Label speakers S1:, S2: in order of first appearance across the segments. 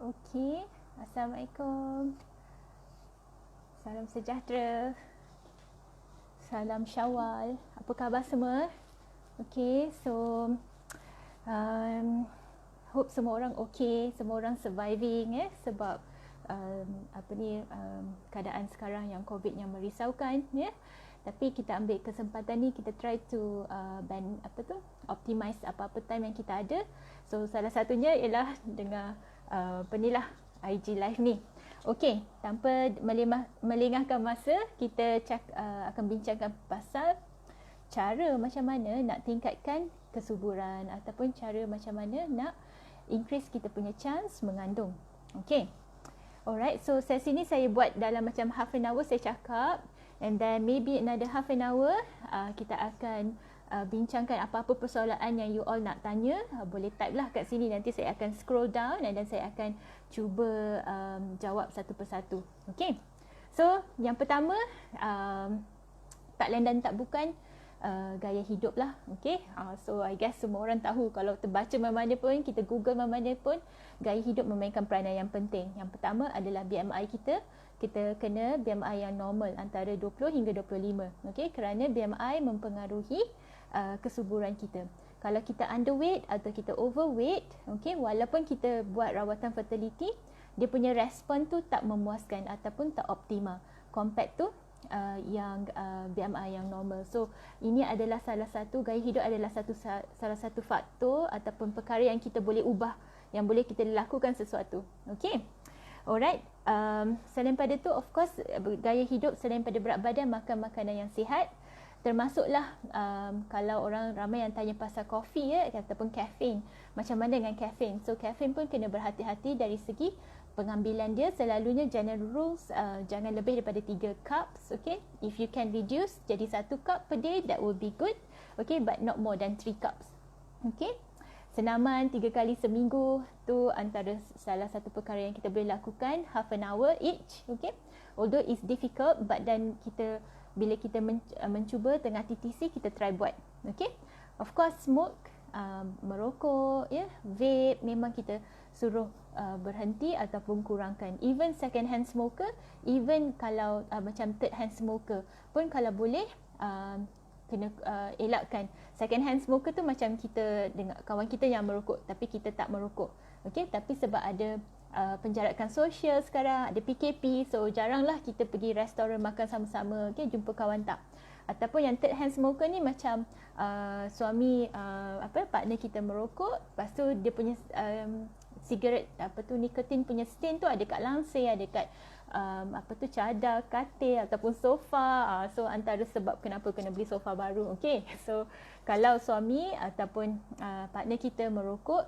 S1: Okey, Assalamualaikum. Salam sejahtera. Salam Syawal. Apa khabar semua? Okey, so um, hope semua orang okey, semua orang surviving sebab keadaan sekarang yang COVID yang merisaukan Tapi kita ambil kesempatan ni, kita try to optimize apa-apa time yang kita ada. So salah satunya ialah dengan IG live ni. Okey, tanpa melengahkan masa, kita akan bincangkan pasal cara macam mana nak tingkatkan kesuburan ataupun cara macam mana nak increase kita punya chance mengandung. Okey. Alright, so sesi ni saya buat dalam macam half an hour saya cakap, and then maybe another half an hour kita akan bincangkan apa-apa persoalan yang you all nak tanya. Boleh type lah kat sini, nanti saya akan scroll down and then saya akan cuba jawab satu persatu. Okay, so yang pertama tak lain dan tak bukan gaya hidup lah. Okay, so I guess semua orang tahu, kalau terbaca mana-mana pun, kita google mana-mana pun, gaya hidup memainkan peranan yang penting. Yang pertama adalah BMI kita. Kita kena BMI yang normal antara 20 hingga 25. Okay, kerana BMI mempengaruhi kesuburan kita. Kalau kita underweight atau kita overweight, okay, walaupun kita buat rawatan fertility, dia punya respon tu tak memuaskan ataupun tak optimal compared tu yang BMI yang normal. So ini adalah salah satu, gaya hidup adalah salah satu faktor ataupun perkara yang kita boleh ubah, yang boleh kita lakukan sesuatu. Okay, alright. Selain pada tu, of course, gaya hidup selain pada berat badan, makan makanan yang sihat. Termasuklah kalau orang ramai yang tanya pasal kopi ataupun caffeine. Macam mana dengan caffeine? So caffeine pun kena berhati-hati dari segi pengambilan dia. Selalunya general rules, jangan lebih daripada 3 cups. Okay, if you can reduce jadi 1 cup per day, that will be good. Okay, but not more than 3 cups. Okay, senaman 3 kali seminggu tu antara salah satu perkara yang kita boleh lakukan, half an hour each. Okay, although it's difficult, but then bila kita mencuba tengah TTC, kita try buat. Okay, of course smoke, merokok, vape, memang kita suruh berhenti ataupun kurangkan. Even second hand smoker, even kalau macam third hand smoker pun, kalau boleh kena elakkan. Second hand smoker tu macam kita dengar kawan kita yang merokok tapi kita tak merokok. Okay, tapi sebab ada penjarakan sosial sekarang, ada PKP, so jaranglah kita pergi restoran makan sama-sama, okay, jumpa kawan tak. Ataupun yang third hand smoker ni macam suami partner kita merokok, lepas tu dia punya sigaret nikotin punya stain tu ada kat langsir, ada kat cadar, katil ataupun sofa. So antara sebab kenapa kena beli sofa baru. Okay, so kalau suami ataupun partner kita merokok,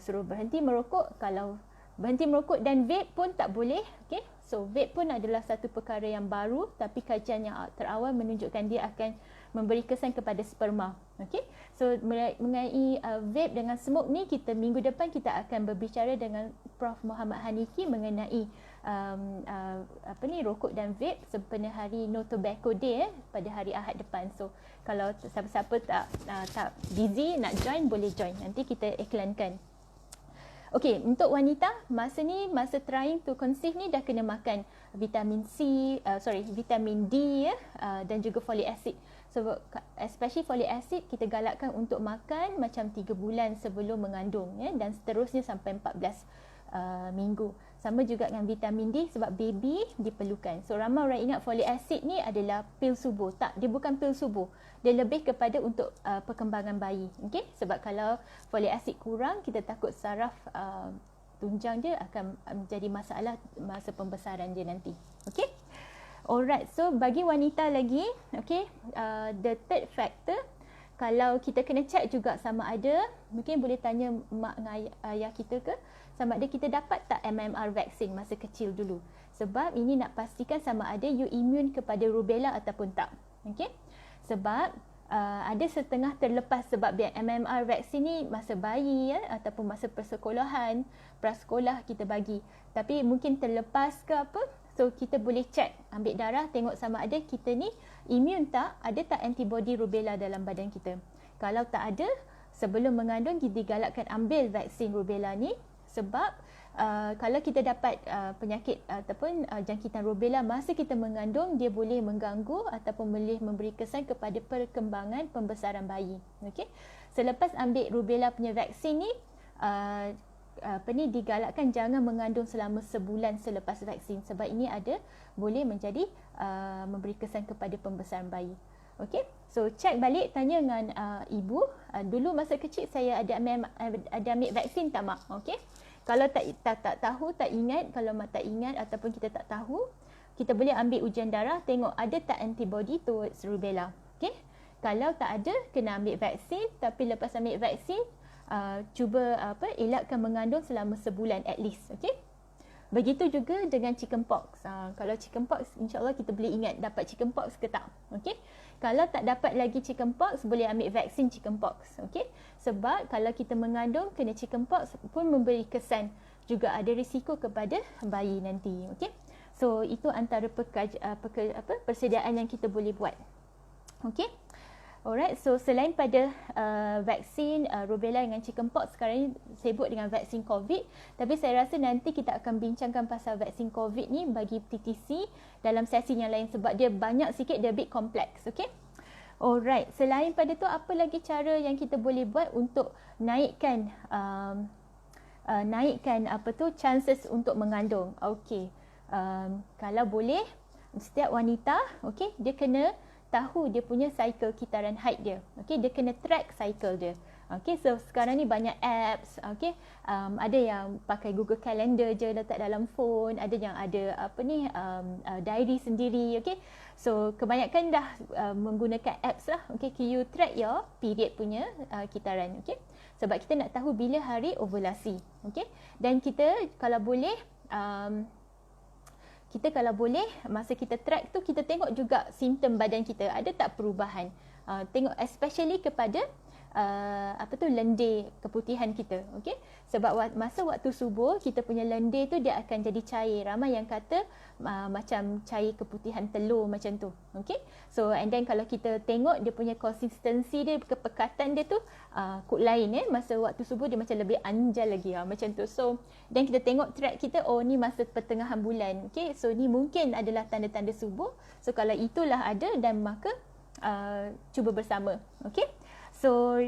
S1: suruh berhenti merokok. Kalau berhenti merokok dan vape pun tak boleh. Okay, so vape pun adalah satu perkara yang baru, tapi kajian yang terawal menunjukkan dia akan memberi kesan kepada sperma. Okay, so mengenai vape dengan smoke ni, minggu depan kita akan berbicara dengan Prof Muhammad Haniki mengenai rokok dan vape sempena hari No Tobacco Day pada hari Ahad depan. So kalau siapa-siapa tak busy nak join, boleh join, nanti kita iklankan. Okey, untuk wanita, masa trying to conceive ni dah kena makan vitamin D dan juga folic acid. So especially folic acid kita galakkan untuk makan macam 3 bulan sebelum mengandung, dan seterusnya sampai 14 minggu. Sama juga dengan vitamin D sebab baby diperlukan. So ramai orang ingat folic acid ni adalah pil subuh. Tak, dia bukan pil subuh. Dia lebih kepada untuk perkembangan bayi. Okay? Sebab kalau folic acid kurang, kita takut saraf tunjang dia akan menjadi masalah masa pembesaran dia nanti. Okay? Alright, so bagi wanita lagi, okay, the third factor, kalau kita kena check juga sama ada, mungkin boleh tanya mak dengan ayah kita ke, sama ada kita dapat tak MMR vaksin masa kecil dulu. Sebab ini nak pastikan sama ada you immune kepada rubella ataupun tak. Okay? Sebab ada setengah terlepas sebab MMR vaksin ni masa bayi ataupun masa persekolahan, prasekolah kita bagi. Tapi mungkin terlepas ke apa, so kita boleh check, ambil darah, tengok sama ada kita ni immune tak, ada tak antibody rubella dalam badan kita. Kalau tak ada, sebelum mengandung digalakkan ambil vaksin rubella ni, sebab kalau kita dapat penyakit ataupun jangkitan rubella masa kita mengandung, dia boleh mengganggu ataupun boleh memberi kesan kepada perkembangan pembesaran bayi. Okey. Selepas ambil rubella punya vaksin ni, digalakkan jangan mengandung selama sebulan selepas vaksin sebab ini boleh menjadi memberi kesan kepada pembesaran bayi. Okey. So check balik, tanya dengan ibu, dulu masa kecil saya ada ambil vaksin tak mak? Okey. Kalau tak tahu, tak ingat, kalau mak tak ingat ataupun kita tak tahu, kita boleh ambil ujian darah, tengok ada tak antibody towards rubella. Okey. Kalau tak ada, kena ambil vaksin, tapi lepas ambil vaksin, cuba elakkan mengandung selama sebulan at least. Okey. Begitu juga dengan chickenpox. Kalau chickenpox, insya-Allah kita boleh ingat dapat chickenpox ke tak. Okey. Kalau tak dapat lagi chickenpox, boleh ambil vaksin chickenpox. Okey. Sebab kalau kita mengandung kena chickenpox pun memberi kesan juga ada risiko kepada bayi nanti. Okey. So itu antara persediaan yang kita boleh buat. Okey. Alright, so selain pada vaksin rubella dengan chickenpox, sekarang ni sibuk dengan vaksin COVID. Tapi saya rasa nanti kita akan bincangkan pasal vaksin COVID ni bagi TTC dalam sesi yang lain sebab dia banyak sikit, dia a bit kompleks. Okay? Alright, selain pada tu apa lagi cara yang kita boleh buat untuk naikkan chances untuk mengandung? Okay, kalau boleh setiap wanita, okay, dia kena tahu dia punya cycle kitaran haid dia. Okey, dia kena track cycle dia. Okey, so sekarang ni banyak apps, okey. Ada yang pakai Google Calendar je letak dalam phone, ada yang ada diary sendiri, okey. So kebanyakan dah menggunakan apps lah. Okey, you track your period punya kitaran, okey. Sebab kita nak tahu bila hari ovulasi, okey. Dan kita kalau boleh masa kita track tu, kita tengok juga simptom badan kita ada tak perubahan. Tengok especially kepada lendir keputihan kita. Okey, sebab masa waktu subuh kita punya lendir tu dia akan jadi cair. Ramai yang kata macam cair keputihan telur macam tu. Okey, so and then kalau kita tengok dia punya konsistensi dia, kepekatan dia tu lain masa waktu subuh dia macam lebih anjal lagi macam tu. So dan kita tengok track kita, oh ni masa pertengahan bulan. Okey, so ni mungkin adalah tanda-tanda subuh. So kalau itulah ada, dan maka cuba bersama. Okey. So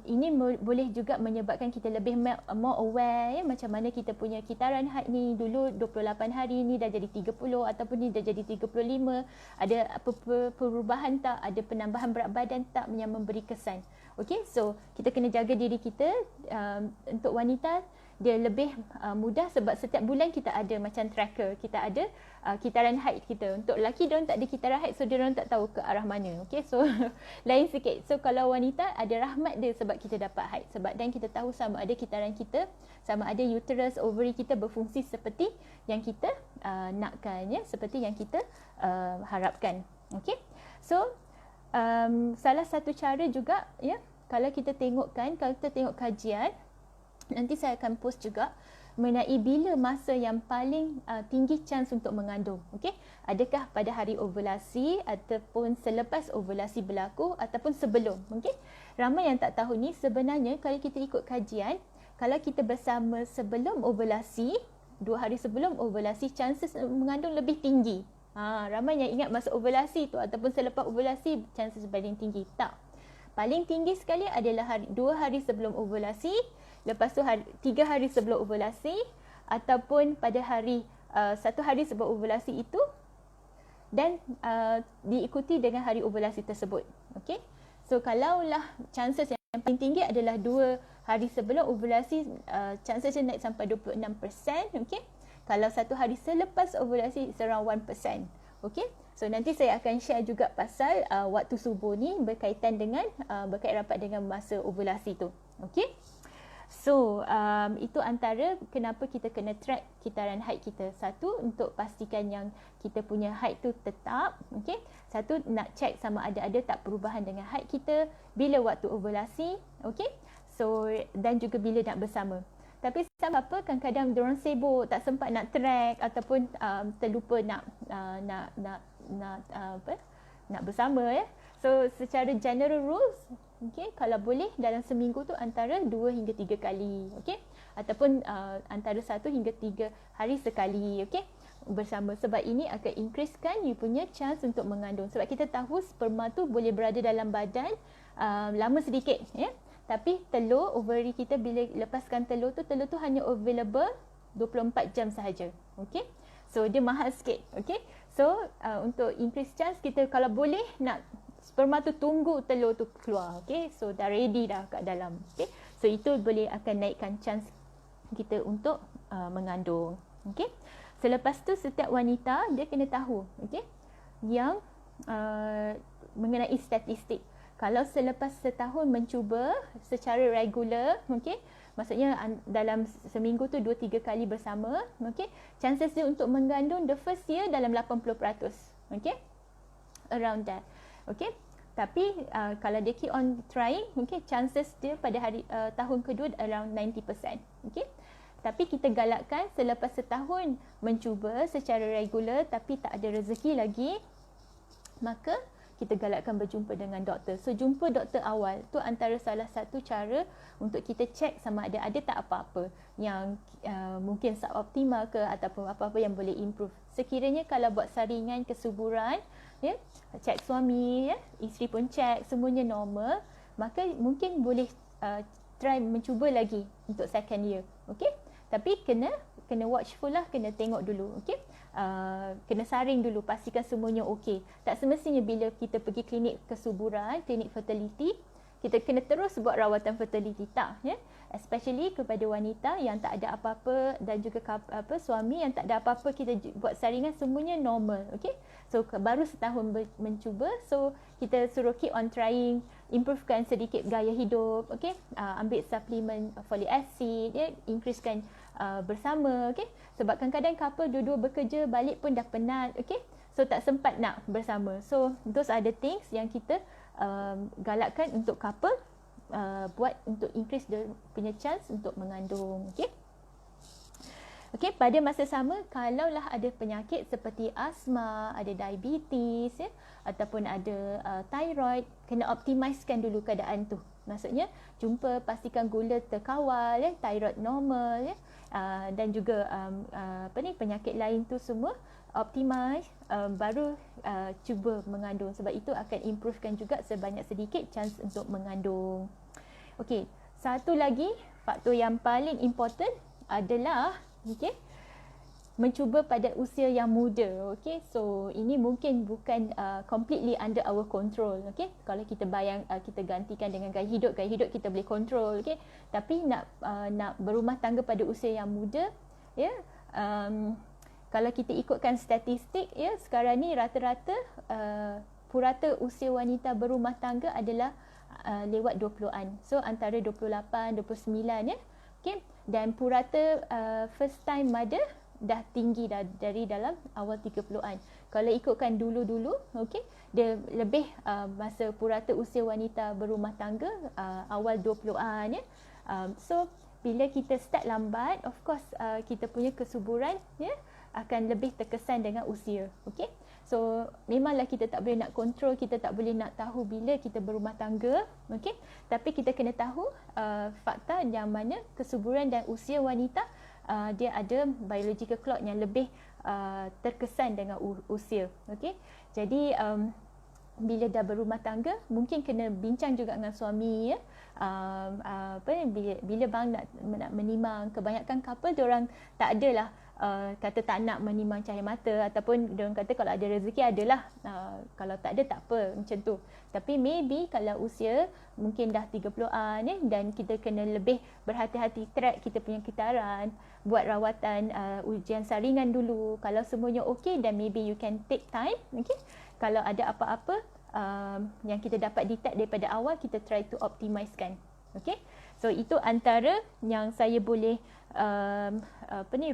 S1: ini boleh juga menyebabkan kita lebih more aware macam mana kita punya kitaran haid ni. Dulu 28 hari ni dah jadi 30 ataupun ni dah jadi 35. Ada apa perubahan tak? Ada penambahan berat badan tak yang memberi kesan? Okey, so kita kena jaga diri kita. Untuk wanita dia lebih mudah sebab setiap bulan kita ada macam tracker, kita ada kitaran haid kita. Untuk lelaki diorang tak ada kitaran haid, so diorang tak tahu ke arah mana. Okey, so lain sikit. So kalau wanita ada rahmat dia sebab kita dapat haid, sebab dan kita tahu sama ada kitaran kita, sama ada uterus, ovary kita berfungsi seperti yang kita nakkan, seperti yang kita harapkan. Okey, so salah satu cara juga kalau kita tengok kajian, nanti saya akan post juga mengenai bila masa yang paling tinggi chance untuk mengandung. Okey, adakah pada hari ovulasi ataupun selepas ovulasi berlaku ataupun sebelum? Okey, ramai yang tak tahu ni, sebenarnya kalau kita ikut kajian, kalau kita bersama sebelum ovulasi, 2 hari sebelum ovulasi, chances mengandung lebih tinggi. Ramai yang ingat masa ovulasi tu ataupun selepas ovulasi chances paling tinggi. Tak. Paling tinggi sekali adalah 2 hari sebelum ovulasi, lepas tu 3 hari sebelum ovulasi, ataupun pada 1 hari sebelum ovulasi itu, dan diikuti dengan hari ovulasi tersebut. Okey, so kalaulah chances yang paling tinggi adalah 2 hari sebelum ovulasi, chances naik sampai 26%. Okey, kalau 1 hari selepas ovulasi it's around 1%. Okey, so nanti saya akan share juga pasal waktu subuh ni berkait rapat dengan masa ovulasi tu. Okey, so itu antara kenapa kita kena track kitaran haid kita. Satu, untuk pastikan yang kita punya haid tu tetap. Okey, satu, nak check sama ada tak perubahan dengan haid kita bila waktu ovulasi. Okey, so dan juga bila nak bersama. Tapi siapa kadang-kadang diorang sibuk, tak sempat nak track ataupun terlupa nak bersama So secara general rules, okey, kalau boleh dalam seminggu tu antara 2 hingga 3 kali. Okey, ataupun antara 1 hingga 3 hari sekali, okey, bersama. Sebab ini akan increasekan you punya chance untuk mengandung. Sebab kita tahu sperma tu boleh berada dalam badan lama sedikit, ya. Tapi telur, ovary kita bila lepaskan telur tu hanya available 24 jam sahaja. Okey. So dia mahal sikit, okey. So untuk increase chance, kita kalau boleh nak sperma tu tunggu telur tu keluar, okey. So dah ready dah kat dalam, okey. So itu boleh akan naikkan chance kita untuk mengandung, okey. Selepas tu setiap wanita dia kena tahu, okey, yang mengenai statistik. Kalau selepas setahun mencuba secara regular, okey, maksudnya dalam seminggu tu 2-3 kali bersama, okey, chances dia untuk mengandung the first year dalam 80%, okey, around that, okey. Tapi kalau dia keep on trying, okey, chances dia pada tahun kedua around 90%, okey. Tapi kita galakkan selepas setahun mencuba secara regular tapi tak ada rezeki lagi, maka kita galakkan berjumpa dengan doktor. So jumpa doktor awal tu antara salah satu cara untuk kita check sama ada tak apa-apa yang mungkin suboptimal ke ataupun apa-apa yang boleh improve. Sekiranya kalau buat saringan kesuburan, ya, check suami, ya, isteri pun check, semuanya normal, maka mungkin boleh try mencuba lagi untuk second year, okey. Tapi kena watchful lah, kena tengok dulu, okey. Kena saring dulu, pastikan semuanya okey. Tak semestinya bila kita pergi klinik kesuburan, klinik fertility, kita kena terus buat rawatan fertility, tak, ya. Especially kepada wanita yang tak ada apa-apa dan juga suami yang tak ada apa-apa, kita buat saringan semuanya normal, okey. So baru setahun mencuba, so kita suruh keep on trying, improvekan sedikit gaya hidup, okey. Ambil suplemen folic acid, ya, increasekan bersama, okey. Sebab kadang-kadang couple dua-dua bekerja, balik pun dah penat, okey. So tak sempat nak bersama. So those are the things yang kita galakkan untuk couple buat untuk increase dia punya chance untuk mengandung, okey. Okey, pada masa sama, kalaulah ada penyakit seperti asma, ada diabetes, ya, ataupun ada thyroid, kena optimizekan dulu keadaan tu. Maksudnya jumpa, pastikan gula terkawal, ya, thyroid normal, ya, dan juga penyakit lain tu semua optimize, baru cuba mengandung. Sebab itu akan improvekan juga sebanyak sedikit chance untuk mengandung. Okey, satu lagi faktor yang paling important adalah, okey, mencuba pada usia yang muda, okey. So ini mungkin bukan completely under our control, okey. Kalau kita kita gantikan dengan gaya hidup kita boleh control, okey. Tapi nak berumah tangga pada usia yang muda, ya, kalau kita ikutkan statistik, ya, sekarang ni rata-rata purata usia wanita berumah tangga adalah lewat 20-an. So antara 28, 29, ya. Okey, dan purata first time mother dah tinggi dah dari dalam awal 30-an. Kalau ikutkan dulu-dulu, okey, dia lebih masa purata usia wanita berumah tangga awal 20-an, ya. So bila kita start lambat, of course kita punya kesuburan, ya, akan lebih terkesan dengan usia, okey. So memanglah kita tak boleh nak kontrol, kita tak boleh nak tahu bila kita berumah tangga, okey. Tapi kita kena tahu fakta yang mana kesuburan dan usia wanita dia ada biological clock yang lebih terkesan dengan usia, okey. Jadi bila dah berumah tangga, mungkin kena bincang juga dengan suami, ya. Bila bang nak menimang. Kebanyakan couple diorang tak adalah kata tak nak menimang cahaya mata, ataupun diorang kata kalau ada rezeki adalah, kalau tak ada tak apa, macam tu. Tapi maybe kalau usia mungkin dah 30-an, ya, dan kita kena lebih berhati-hati, track kita punya kitaran, buat rawatan ujian saringan dulu. Kalau semuanya okey, then maybe you can take time, okey. Kalau ada apa-apa yang kita dapat detect daripada awal, kita try to optimizekan, okey. So itu antara yang saya boleh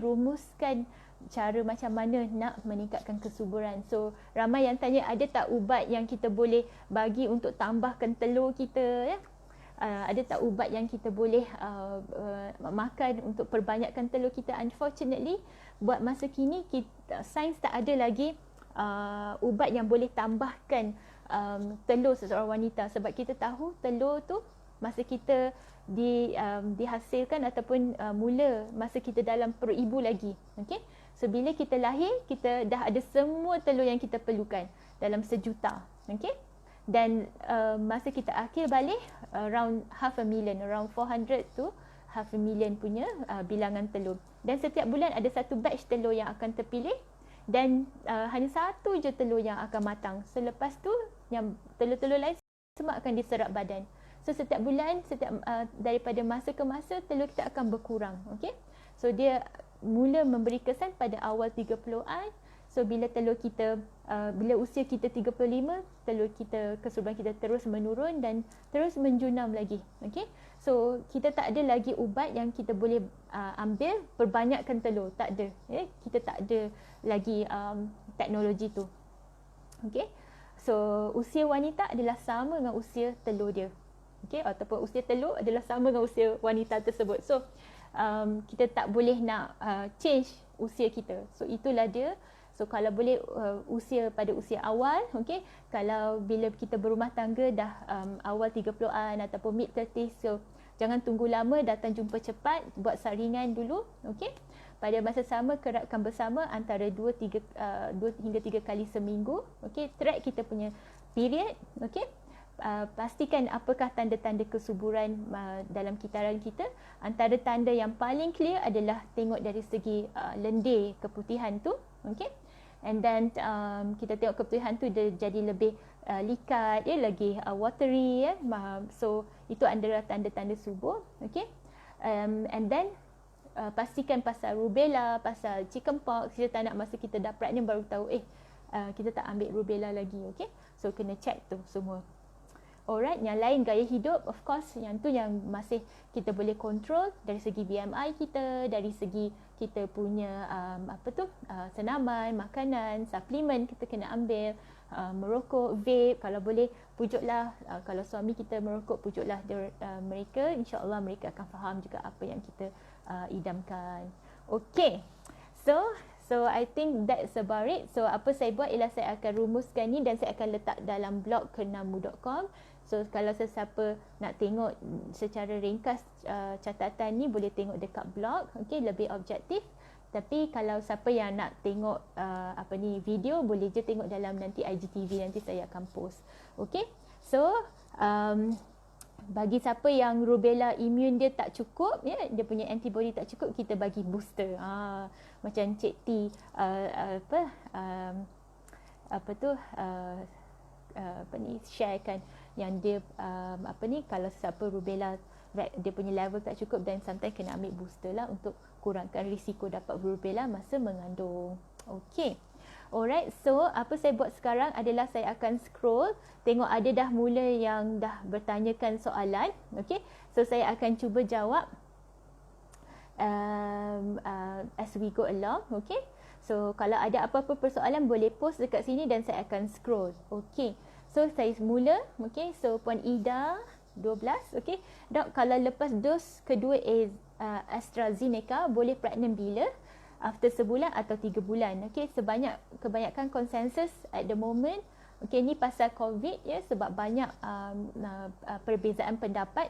S1: rumuskan cara macam mana nak meningkatkan kesuburan. So ramai yang tanya, ada tak ubat yang kita boleh bagi untuk tambahkan telur kita, ya? Ada tak ubat yang kita boleh makan untuk perbanyakkan telur kita? Unfortunately, buat masa kini sains tak ada lagi ubat yang boleh tambahkan telur seseorang wanita. Sebab kita tahu telur tu masa kita dihasilkan ataupun mula masa kita dalam perut ibu lagi. Okey. So bila kita lahir, kita dah ada semua telur yang kita perlukan dalam sejuta. Okey. Dan masa kita akhir balik around 500,000, around 400 to 500,000 punya bilangan telur. Dan setiap bulan ada satu batch telur yang akan terpilih dan hanya satu je telur yang akan matang. Selepas tu yang telur-telur lain semua akan diserap badan. So setiap bulan, daripada masa ke masa telur kita akan berkurang. Okey. So dia mula memberi kesan pada awal 30-an. So bila telur kita bila usia kita 35, telur kita, kesuburan kita terus menurun dan terus menjunam lagi. Okey. So kita tak ada lagi ubat yang kita boleh ambil perbanyakkan telur, tak ada. Kita tak ada lagi teknologi tu. Okey. So usia wanita adalah sama dengan usia telur dia. Okey, ataupun usia telur adalah sama dengan usia wanita tersebut. So kita tak boleh nak change usia kita. So itulah dia. So kalau boleh usia pada usia awal, okey, kalau bila kita berumah tangga dah awal 30-an ataupun mid 30s, so jangan tunggu lama, datang jumpa cepat, buat saringan dulu, okey. Pada masa sama kerapkan bersama antara 2 hingga 3 kali seminggu, okey. Track kita punya period, okey. Pastikan apakah tanda-tanda kesuburan dalam kitaran kita. Antara tanda yang paling clear adalah tengok dari segi lendir keputihan tu, okey. And then kita tengok keputihan tu dia jadi lebih likat, lagi watery, so itu antara tanda-tanda subur, okey. And then pastikan pasal rubella, pasal chickenpox. Kita tak nak masa kita dah pregnant baru tahu kita tak ambil rubella lagi, okey. So kena check tu semua. Alright, yang lain gaya hidup, of course yang tu yang masih kita boleh control dari segi BMI kita, dari segi kita punya senaman, makanan, suplemen kita kena ambil, merokok, vape, kalau boleh pujuklah, kalau suami kita merokok pujuklah mereka, insya-Allah mereka akan faham juga apa yang kita idamkan. Okay, so I think that's about it. So apa saya buat ialah saya akan rumuskan ni dan saya akan letak dalam blog kenamu.com. So kalau sesiapa nak tengok secara ringkas catatan ni boleh tengok dekat blog, okey, lebih objektif. Tapi kalau siapa yang nak tengok video boleh je tengok dalam nanti IGTV, nanti saya akan post. Okey. So bagi siapa yang rubella imun dia tak cukup, dia punya antibody tak cukup, kita bagi booster. Macam Cik T sharekan yang dia kalau siapa rubella dia punya level tak cukup dan sometimes kena ambil booster lah untuk kurangkan risiko dapat rubella masa mengandung. Okey. Alright, so apa saya buat sekarang adalah saya akan scroll, tengok ada dah mula yang dah bertanyakan soalan. Okey. So saya akan cuba jawab as we go along. Okey. So kalau ada apa-apa persoalan boleh post dekat sini dan saya akan scroll. Okey. So saya mula, okey. So Puan Ida 12, okey. Dok, kalau lepas dos kedua AstraZeneca boleh pregnant bila? After sebulan atau 3 bulan. Okey, kebanyakan konsensus at the moment. Okey, ni pasal COVID sebab banyak perbezaan pendapat.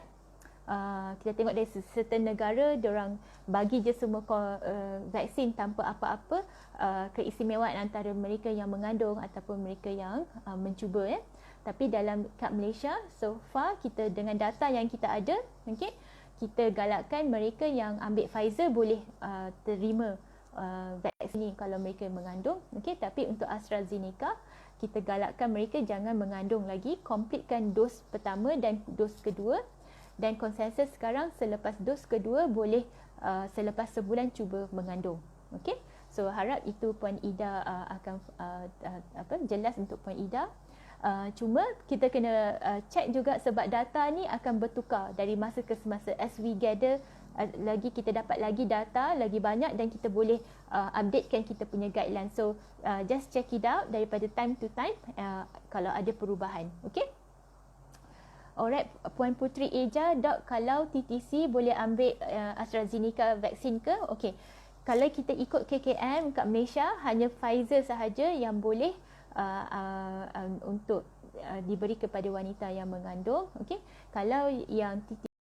S1: Kita tengok dari certain negara diorang bagi je semua vaksin tanpa apa-apa, keistimewaan antara mereka yang mengandung ataupun mereka yang mencuba. Tapi kat Malaysia so far kita dengan data yang kita ada, okey, kita galakkan mereka yang ambil Pfizer boleh terima vaksin ni kalau mereka mengandung, okey. Tapi untuk AstraZeneca kita galakkan mereka jangan mengandung lagi, completekan dos pertama dan dos kedua. Dan konsensus sekarang selepas dos kedua boleh selepas sebulan cuba mengandung. Okey. So harap itu Puan Ida akan jelas untuk Puan Ida. Cuma kita kena check juga sebab data ni akan bertukar dari masa ke semasa. As we gather lagi kita dapat lagi data lagi banyak dan kita boleh updatekan kita punya guideline. So just check it out daripada time to time kalau ada perubahan. Okey. Alright, Puan Putri Eja, Dok, kalau TTC boleh ambil AstraZeneca vaksin ke? Okey. Kalau kita ikut KKM kat Malaysia hanya Pfizer sahaja yang boleh untuk diberi kepada wanita yang mengandung. Okey. Kalau yang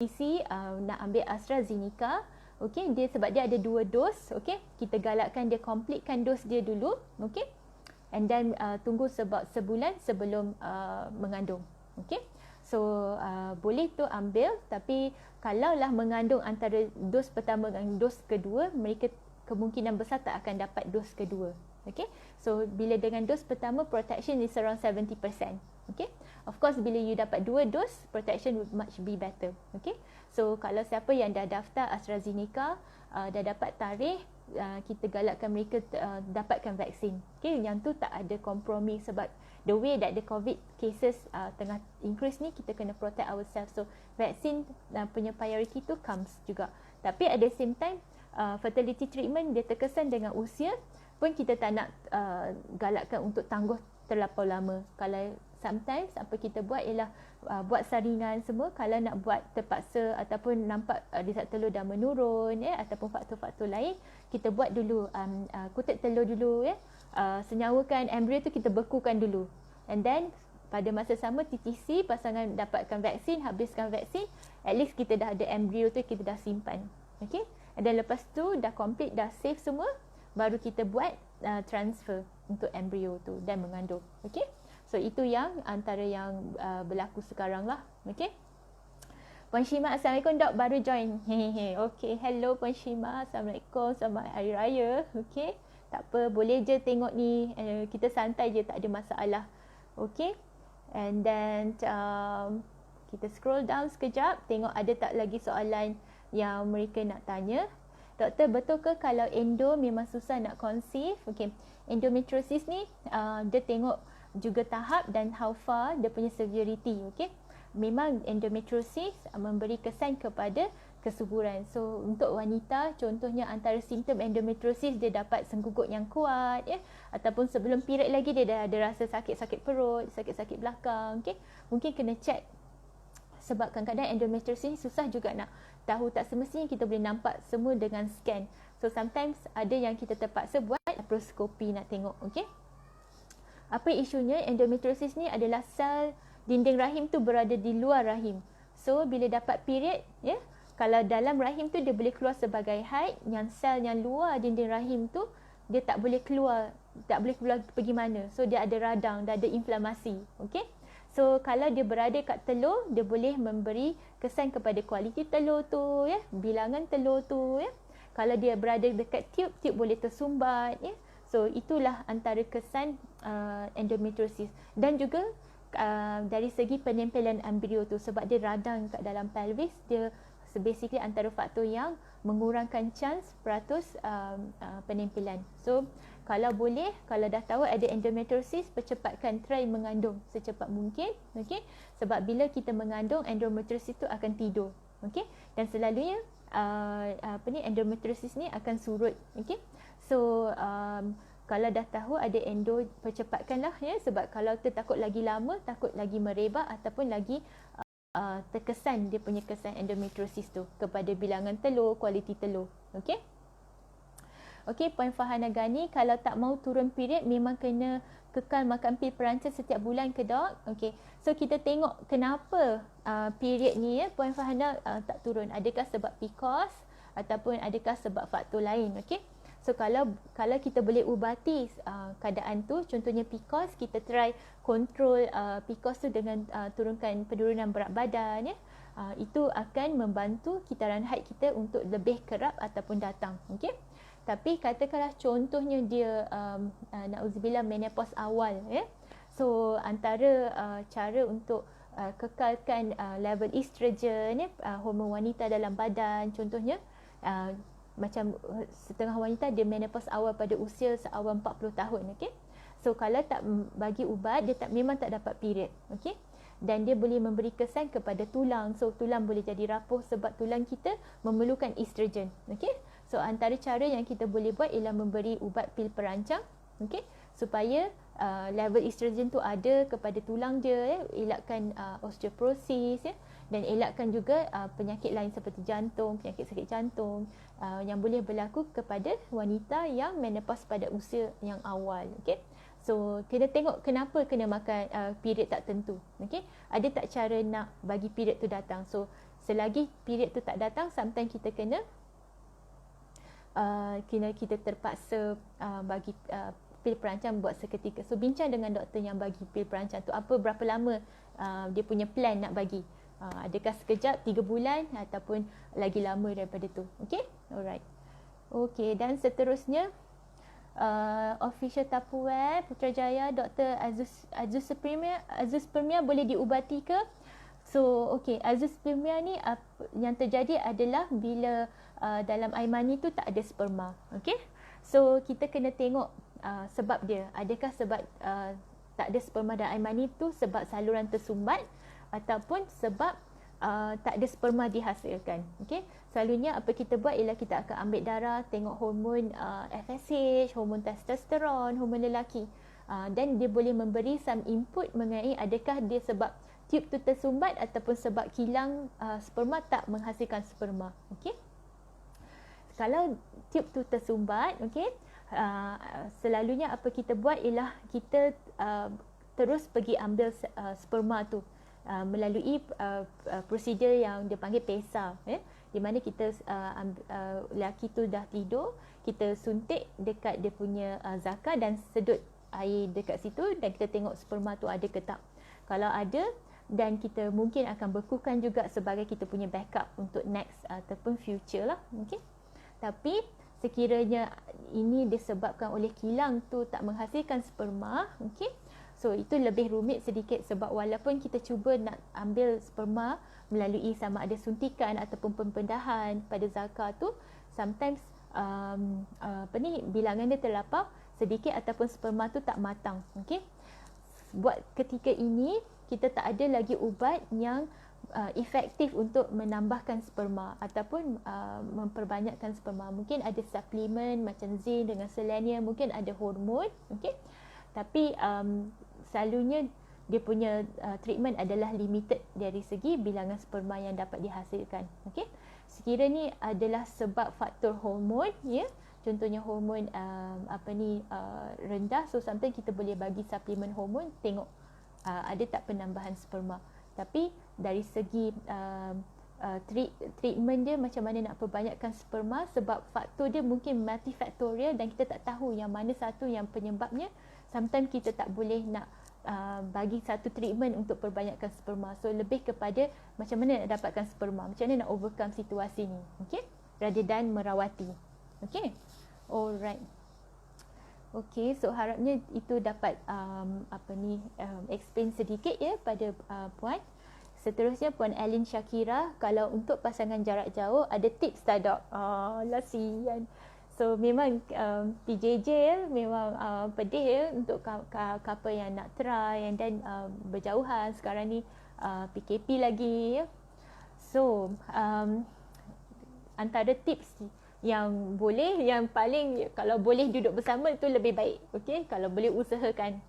S1: nak ambil AstraZeneca, okey, dia sebab dia ada 2 dos, okey, kita galakkan dia completekan dos dia dulu, okey, and then tunggu sebulan sebelum mengandung, okey. So boleh tu ambil, tapi kalaulah mengandung antara dos pertama dengan dos kedua, mereka kemungkinan besar tak akan dapat dos kedua. Okay, so bila dengan dos pertama, protection is around 70%. Okay, of course bila you dapat 2 dos, protection would much be better. Okay, so kalau siapa yang dah daftar AstraZeneca, dah dapat tarikh, kita galakkan mereka dapatkan vaksin. Okay, yang tu tak ada kompromi sebab the way that the COVID cases tengah increase ni, kita kena protect ourselves. So vaksin punya priority tu comes juga. Tapi at the same time, fertility treatment dia terkesan dengan usia pun kita tak nak galakkan untuk tangguh terlampau lama. Kalau sometimes apa kita buat ialah buat saringan semua. Kalau nak buat terpaksa ataupun nampak risap telur dah menurun ataupun faktor-faktor lain, kita buat dulu kutip telur dulu senyawakan embrio tu, kita bekukan dulu, and then pada masa sama TTC pasangan dapatkan vaksin, habiskan vaksin, at least kita dah ada embrio tu, kita dah simpan. Okay, and then lepas tu dah complete, dah save semua, baru kita buat transfer untuk embrio tu dan mengandung. Okay, so itu yang antara yang berlaku sekarang lah. Okay, Puan Shima, Assalamualaikum dok, baru join. Hehehe. Okay, hello Puan Shima, Assalamualaikum, selamat Hari Raya. Okay, tak apa, boleh je tengok ni, kita santai je, tak ada masalah. Okay, and then kita scroll down sekejap, tengok ada tak lagi soalan yang mereka nak tanya. Doktor, betul ke kalau endo memang susah nak conceive? Okay, endometriosis ni dia tengok juga tahap dan how far dia punya severity. Okay, memang endometriosis memberi kesan kepada kesuburan. So untuk wanita, contohnya antara simptom endometriosis, dia dapat senggugut yang kuat, ataupun sebelum period lagi dia dah ada rasa sakit-sakit perut, sakit-sakit belakang. Okay, mungkin kena check sebab kadang-kadang endometriosis ni susah juga nak tahu, tak semestinya kita boleh nampak semua dengan scan. So sometimes ada yang kita terpaksa buat laparoskopi nak tengok. Okay, apa isunya? Endometriosis ni adalah sel dinding rahim tu berada di luar rahim. So bila dapat period, kalau dalam rahim tu dia boleh keluar sebagai haid, yang sel yang luar dinding rahim tu dia tak boleh keluar pergi mana. So dia ada radang, dia ada inflamasi. Okay, so kalau dia berada kat telur, dia boleh memberi kesan kepada kualiti telur tu, bilangan telur tu. Kalau dia berada dekat tube boleh tersumbat. So itulah antara kesan endometriosis. Dan juga dari segi penempelan embrio tu, sebab dia radang kat dalam pelvis, dia basically antara faktor yang mengurangkan chance peratus penempelan. So kalau boleh, kalau dah tahu ada endometriosis, percepatkan try mengandung secepat mungkin. Okay, sebab bila kita mengandung, endometriosis tu akan tidur. Okay, dan selalunya endometriosis ni akan surut. Okay, so kalau dah tahu ada endo, percepatkanlah, sebab kalau takut lagi lama, takut lagi merebak ataupun lagi terkesan dia punya kesan endometriosis tu kepada bilangan telur, kualiti telur. Okay, okey, Puan Farhana Gani, kalau tak mau turun period memang kena kekal makan pil perancang setiap bulan ke dok? Okey, so kita tengok kenapa period ni Puan Farhana tak turun. Adakah sebab PCOS ataupun adakah sebab faktor lain? Okey, so kalau kita boleh ubati keadaan tu, contohnya PCOS, kita try kontrol PCOS tu dengan turunkan penurunan berat badan, itu akan membantu kitaran haid kita untuk lebih kerap ataupun datang. Okey, tapi katakanlah contohnya dia na'udzubillah menopause awal, so antara cara untuk kekalkan level estrogen, hormon wanita dalam badan, contohnya macam setengah wanita dia menopause awal pada usia seawal 40 tahun. Okay, so kalau tak bagi ubat, dia memang tak dapat period. Okay, dan dia boleh memberi kesan kepada tulang, so tulang boleh jadi rapuh sebab tulang kita memerlukan estrogen. Okay, so antara cara yang kita boleh buat ialah memberi ubat pil perancang, okay, supaya level estrogen tu ada kepada tulang dia, elakkan osteoporosis, dan elakkan juga penyakit lain seperti jantung, penyakit sakit jantung yang boleh berlaku kepada wanita yang menopause pada usia yang awal. Okay, so kena tengok kenapa kena makan period tak tentu. Okay, ada tak cara nak bagi period tu datang? So selagi period tu tak datang, sometimes kita kena kita terpaksa bagi pil perancang buat seketika. So bincang dengan doktor yang bagi pil perancang tu berapa lama dia punya plan nak bagi. Adakah sekejap, 3 bulan ataupun lagi lama daripada tu. Okay, alright. Okay, dan seterusnya official Tupperware Putrajaya Dr. Azoospermia boleh diubati ke? So okay, azoospermia ni yang terjadi adalah bila dalam air mani tu tak ada sperma. Okay, so kita kena tengok sebab dia. Adakah sebab tak ada sperma dalam air mani tu sebab saluran tersumbat ataupun sebab tak ada sperma dihasilkan. Okay, selalunya apa kita buat ialah kita akan ambil darah, tengok hormon FSH, hormon testosteron, hormon lelaki, dan dia boleh memberi some input mengenai adakah dia sebab tube tu tersumbat ataupun sebab kilang sperma tak menghasilkan sperma. Okay, kalau tube tu tersumbat, okay, selalunya apa kita buat ialah kita terus pergi ambil sperma tu melalui prosedur yang dia panggil PESA, di mana kita lelaki tu dah tidur, kita suntik dekat dia punya zakar dan sedut air dekat situ dan kita tengok sperma tu ada ke tak. Kalau ada, dan kita mungkin akan bekukan juga sebagai kita punya backup untuk next ataupun future lah. Okay. Tapi sekiranya ini disebabkan oleh kilang tu tak menghasilkan sperma, okay, so itu lebih rumit sedikit sebab walaupun kita cuba nak ambil sperma melalui sama ada suntikan ataupun pempendahan pada zakar tu, sometimes bilangan dia terlapar sedikit ataupun sperma tu tak matang. Okay. Buat ketika ini kita tak ada lagi ubat yang efektif untuk menambahkan sperma ataupun memperbanyakkan sperma. Mungkin ada suplemen macam zinc dengan selenium, mungkin ada hormon, okay? Tapi selalunya dia punya treatment adalah limited dari segi bilangan sperma yang dapat dihasilkan. Okay? Sekiranya ni adalah sebab faktor hormon, ya, contohnya hormon rendah, so sometimes kita boleh bagi suplemen hormon, tengok ada tak penambahan sperma. Tapi dari segi treatment dia macam mana nak perbanyakkan sperma, sebab faktor dia mungkin multifaktorial dan kita tak tahu yang mana satu yang penyebabnya. Sometimes kita tak boleh nak bagi satu treatment untuk perbanyakkan sperma. So lebih kepada macam mana nak dapatkan sperma, macam mana nak overcome situasi ni, okay, rather than merawati. Okay, alright. Okay, so harapnya itu dapat explain sedikit ya pada Puan. Seterusnya Puan Ellen Shakira, kalau untuk pasangan jarak jauh ada tips tak dok? Lasian. So memang PJJ ya, memang pedih ya untuk couple yang nak try and then berjauhan. Sekarang ni PKP lagi ya. So antara tips yang boleh, yang paling kalau boleh duduk bersama itu lebih baik. Okey, kalau boleh usahakan.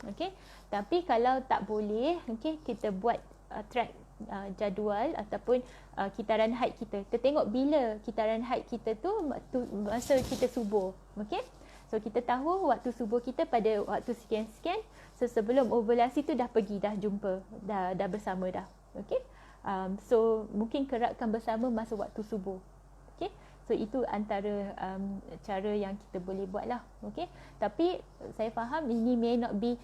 S1: Okey, tapi kalau tak boleh, okey, kita buat track jadual ataupun kitaran haid kita. Kita tengok bila kitaran haid kita tu masa kita subur. Okey, so kita tahu waktu subur kita pada waktu sekian-sekian. So sebelum ovulasi tu dah pergi, dah jumpa, dah bersama dah. Okey, so mungkin kerapkan bersama masa waktu subur. Okey, so itu antara cara yang kita boleh buat lah. Okay? Tapi saya faham ini may not be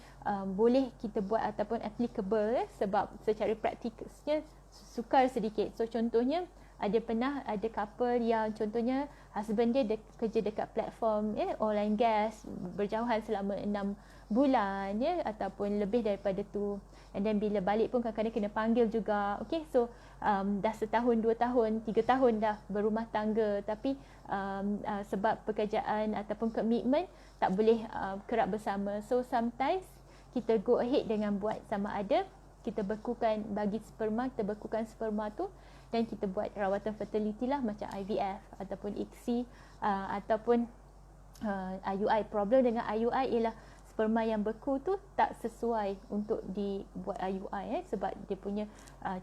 S1: boleh kita buat ataupun applicable sebab secara praktiknya sukar sedikit. So contohnya ada couple yang contohnya husband dia kerja dekat platform online gas, berjauhan selama 6 bulan ataupun lebih daripada tu. And then bila balik pun kadang-kadang kena panggil juga. Okay, so dah setahun, 2 tahun, 3 tahun dah berumah tangga, tapi sebab pekerjaan ataupun komitmen tak boleh kerap bersama. So sometimes kita go ahead dengan buat sama ada kita bekukan, bagi sperma, kita bekukan sperma tu dan kita buat rawatan fertility lah macam IVF ataupun ICSI ataupun IUI. Problem dengan IUI ialah sperma yang beku tu tak sesuai untuk dibuat IUI sebab dia punya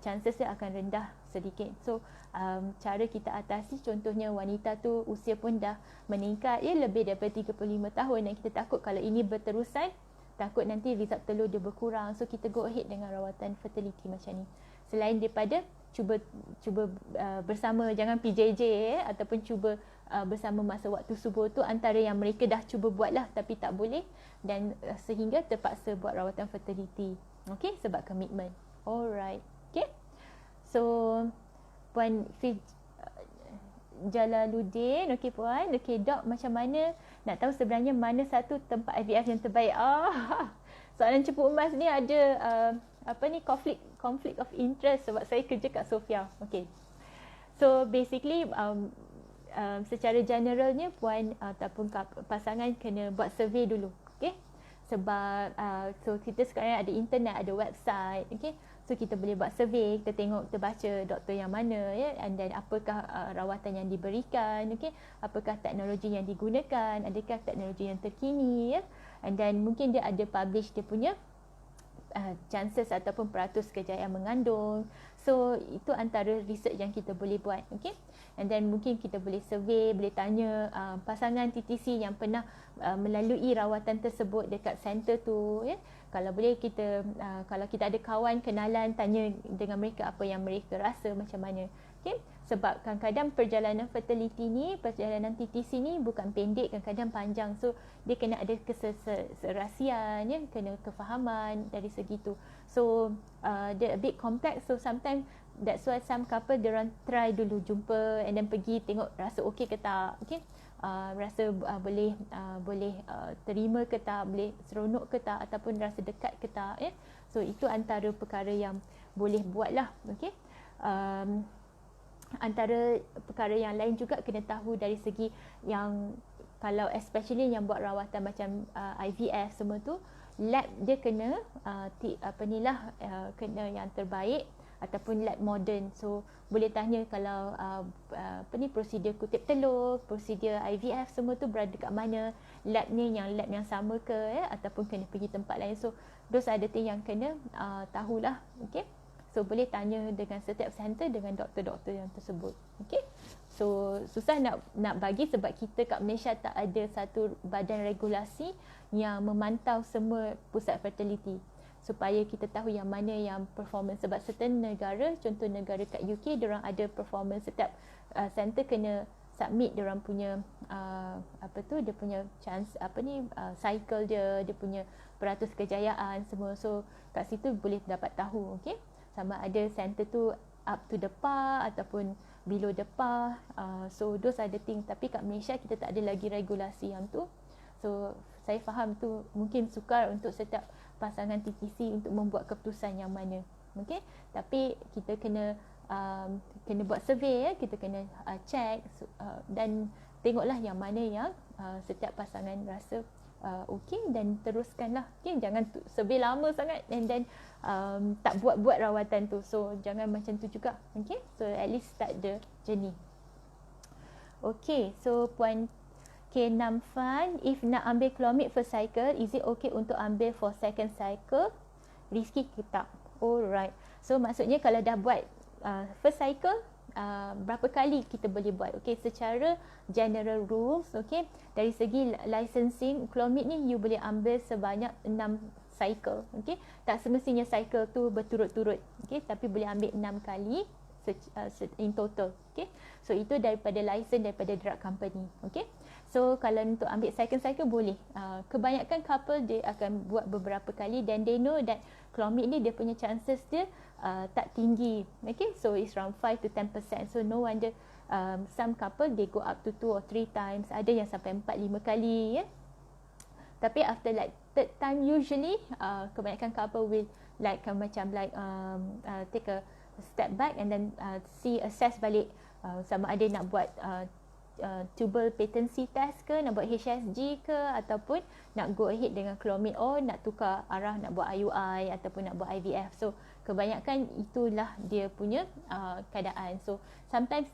S1: chances dia akan rendah sedikit. So cara kita atasi, contohnya wanita tu usia pun dah meningkat lebih daripada 35 tahun dan kita takut kalau ini berterusan, takut nanti result telur dia berkurang. So kita go ahead dengan rawatan fertility macam ni. selain daripada cuba bersama, jangan PJJ ataupun cuba bersama masa waktu subur tu antara yang mereka dah cuba buat lah tapi tak boleh, dan sehingga terpaksa buat rawatan fertility. Okay, sebab komitmen. Alright. Okay, so Puan Jalaluddin, okay Puan, okay Dok, macam mana nak tahu sebenarnya mana satu tempat IVF yang terbaik? Soalan cepu emas ni ada conflict of interest sebab saya kerja kat Sofia. Okay, so basically secara generalnya Puan ataupun pasangan kena buat survey dulu. Okay, sebab so kita sekarang ada internet, ada website. Okay, so kita boleh buat survey, kita tengok, kita baca doktor yang mana, ya, and then apakah rawatan yang diberikan, okay, apakah teknologi yang digunakan, adakah teknologi yang terkini, ya, and then mungkin dia ada publish dia punya chances ataupun peratus kejayaan mengandung. So itu antara research yang kita boleh buat. Okay, and then mungkin kita boleh survey, boleh tanya pasangan TTC yang pernah melalui rawatan tersebut dekat center tu, ya. Kalau boleh kita kalau kita ada kawan, kenalan, tanya dengan mereka apa yang mereka rasa macam mana. Okay, sebab kadang-kadang perjalanan fertility ni, perjalanan TTC ni bukan pendek, kadang-kadang panjang. So dia kena ada keserasian, ya, kena kefahaman dari segi tu. So dia a bit complex, so sometimes that's why some couple diorang try dulu jumpa and then pergi tengok rasa okey ke tak. Okay, rasa boleh terima ke tak, boleh seronok ke tak, ataupun rasa dekat ke tak, ya. So itu antara perkara yang boleh buat lah. Okay, antara perkara yang lain juga kena tahu dari segi yang kalau especially yang buat rawatan macam IVF semua tu, lab dia kena kena yang terbaik ataupun lab moden. So boleh tanya kalau prosedur kutip telur, prosedur IVF semua tu berada kat mana, lab yang sama ke, ya, ataupun kena pergi tempat lain. So those are the thing yang kena tahulah. Okay, so boleh tanya dengan setiap center dengan doktor-doktor yang tersebut. Okay, so susah nak bagi sebab kita kat Malaysia tak ada satu badan regulasi yang memantau semua pusat fertility supaya kita tahu yang mana yang performance. Sebab certain negara, contoh negara kat UK, diorang ada performance, setiap center kena submit diorang punya dia punya chance cycle dia punya peratus kejayaan semua. So kat situ boleh dapat tahu, okay, sama ada center tu up to the par ataupun below the par. So those are the thing. Tapi kat Malaysia kita tak ada lagi regulasi yang tu. So saya faham tu mungkin sukar untuk setiap pasangan TTC untuk membuat keputusan yang mana. Okay, tapi kita kena buat survey, ya. Kita kena check dan tengoklah yang mana yang setiap pasangan rasa okey dan teruskanlah. Okay, jangan survey lama sangat and then tak buat rawatan tu. So jangan macam tu juga. Okay, so at least start the journey. Okay, so Puan K. Namfan, if nak ambil Clomid first cycle, is it okay untuk ambil for second cycle? Risky ke tak? Alright. So maksudnya kalau dah buat first cycle, berapa kali kita boleh buat? Okay, secara general rules, okay, dari segi licensing, Clomid ni you boleh ambil sebanyak 6 cycle. Okay, tak semestinya cycle tu berturut-turut. Okay, tapi boleh ambil 6 kali in total. Okay, so itu daripada license daripada drug company. Okay, so kalau untuk ambil second cycle boleh. Kebanyakan couple dia akan buat beberapa kali dan they know that Clomid ni dia punya chances dia tak tinggi. Okay, so it's around 5 to 10%. So no wonder some couple they go up to 2 or 3 times. Ada yang sampai 4-5 kali, ya. Tapi after like third time usually kebanyakan couple will like take a step back and then assess balik sama ada nak buat tubal patency test ke, nak buat HSG ke, ataupun nak go ahead dengan Clomid, nak tukar arah, nak buat IUI ataupun nak buat IVF. So kebanyakan itulah dia punya keadaan. So sometimes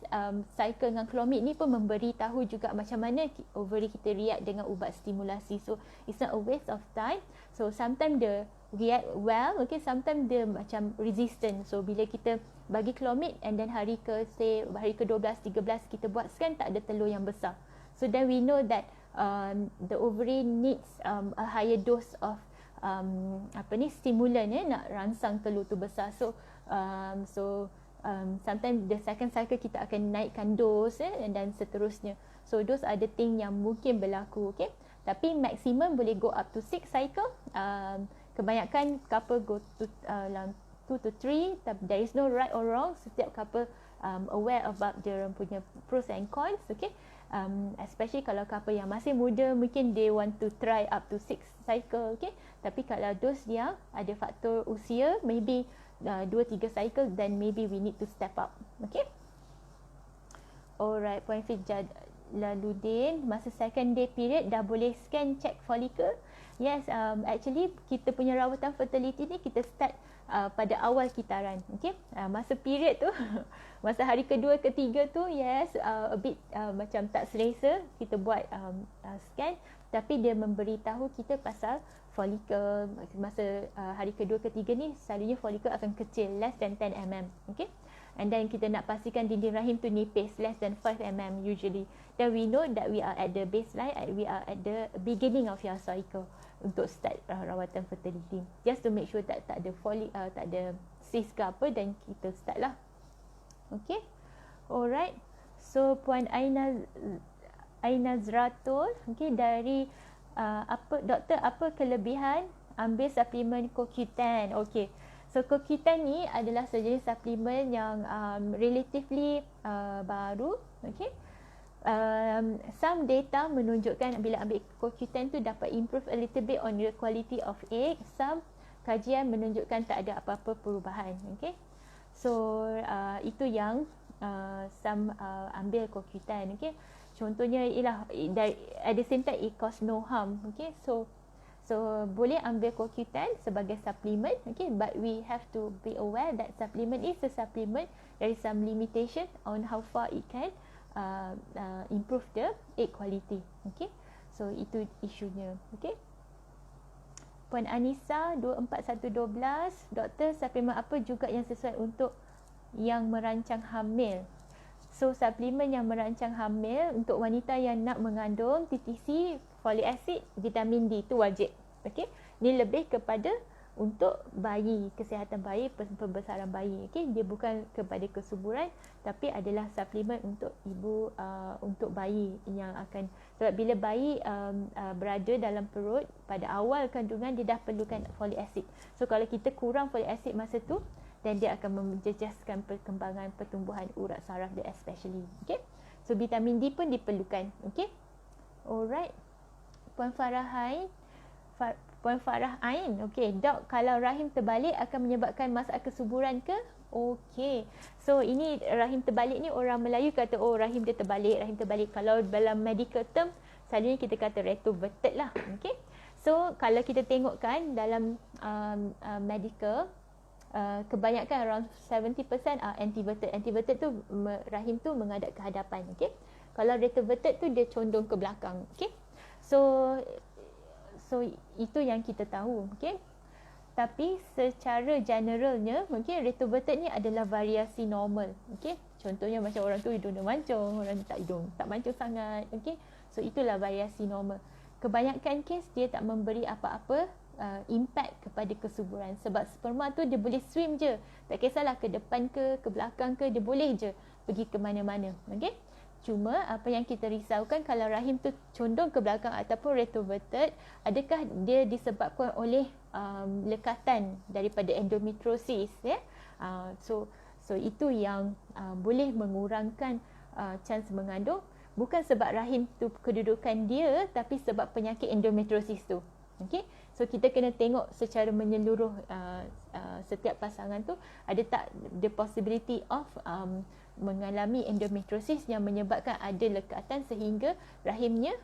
S1: cycle dengan Clomid ni pun memberi tahu juga macam mana ovary kita react dengan ubat stimulasi. So it's not a waste of time. So sometimes dia react well, okay, sometimes dia macam resistant. So bila kita bagi Clomid and then hari ke-12, 13 kita buat scan, tak ada telur yang besar. So then we know that the ovary needs a higher dose of stimulan, nak rangsang telur tu besar. So Sometimes the second cycle kita akan naikkan dos dan seterusnya. So those are the thing yang mungkin berlaku, okay. Tapi maksimum boleh go up to 6 cycle. Kebanyakan couple go to 2 to 3, tapi there is no right or wrong. Setiap couple aware about dia punya pros and cons, okay. Especially kalau couple yang masih muda, mungkin they want to try up to 6 cycle, okay. Tapi kalau those yang ada faktor usia, maybe 2-3 cycle, then maybe we need to step up, okay. Alright, Puan Fijalaludin, masa second day period dah boleh scan check follicle. Yes, actually kita punya rawatan fertility ni kita start pada awal kitaran, okay. Masa period tu masa hari kedua ketiga tu, yes, a bit macam tak selesa kita buat scan, tapi dia memberitahu kita pasal follicle. Masa hari kedua ketiga ni selalunya follicle akan kecil, less than 10 mm, okay. And then kita nak pastikan dinding rahim tu nipis, less than 5 mm usually. Then we know that we are at the baseline, we are at the beginning of your cycle untuk start rawatan fertility. Just to make sure that tak ada cyst ke apa, dan kita start lah. Okay. Alright. So Puan Aina Zratul, okay, dari doktor, apa kelebihan ambil suplemen CoQ10? Okay. So CoQ10 ni adalah sejenis suplemen yang relatively baru, okay. Some data menunjukkan bila ambil CoQ10 tu dapat improve a little bit on the quality of egg. Some kajian menunjukkan tak ada apa-apa perubahan, okay. So itu yang some ambil CoQ10, okay. Contohnya ialah at the same time it cause no harm, okay. So boleh ambil CoQ10 sebagai supplement, okay, but we have to be aware that supplement is a supplement. There is some limitation on how far it can improve the egg quality, okay. So itu isunya, okay. Puan Anissa 24112, doktor, suplemen apa juga yang sesuai untuk yang merancang hamil? So suplemen yang merancang hamil untuk wanita yang nak mengandung, TTC, folic acid, vitamin D itu wajib. Okey. Ini lebih kepada untuk bayi, kesihatan bayi, pembesaran bayi. Okey, dia bukan kepada kesuburan, tapi adalah suplemen untuk ibu, untuk bayi yang akan, sebab bila bayi berada dalam perut pada awal kandungan, dia dah perlukan folic acid. So kalau kita kurang folic acid masa tu, dan dia akan menjejaskan perkembangan pertumbuhan urat saraf dia especially. Okay. So vitamin D pun diperlukan. Okay. Alright. Puan Farah Ain. Okay. Dok, kalau rahim terbalik akan menyebabkan masalah kesuburan ke? Okay. So ini rahim terbalik ni orang Melayu kata, oh rahim dia terbalik, rahim terbalik. Kalau dalam medical term, selalunya kita kata retroverted lah. Okay. So kalau kita tengok kan dalam medical, kebanyakan around 70% are anteverted. Anteverted tu rahim tu menghadap ke hadapan, okey. Kalau retroverted tu dia condong ke belakang, okey. So itu yang kita tahu, okey. Tapi secara generalnya, mungkin retroverted ni adalah variasi normal, okey. Contohnya macam orang tu hidung dia mancung, orang tak hidung tak mancung sangat, okey. So itulah variasi normal. Kebanyakan kes dia tak memberi apa-apa impact kepada kesuburan, sebab sperma tu dia boleh swim je, tak kisahlah ke depan ke belakang ke, dia boleh je pergi ke mana-mana, okey. Cuma apa yang kita risaukan kalau rahim tu condong ke belakang ataupun retroverted, adakah dia disebabkan oleh lekatan daripada endometriosis, ya. So itu yang boleh mengurangkan chance mengandung, bukan sebab rahim tu kedudukan dia, tapi sebab penyakit endometriosis tu. Okey. So kita kena tengok secara menyeluruh setiap pasangan tu ada tak the possibility of mengalami endometriosis yang menyebabkan ada lekatan sehingga rahimnya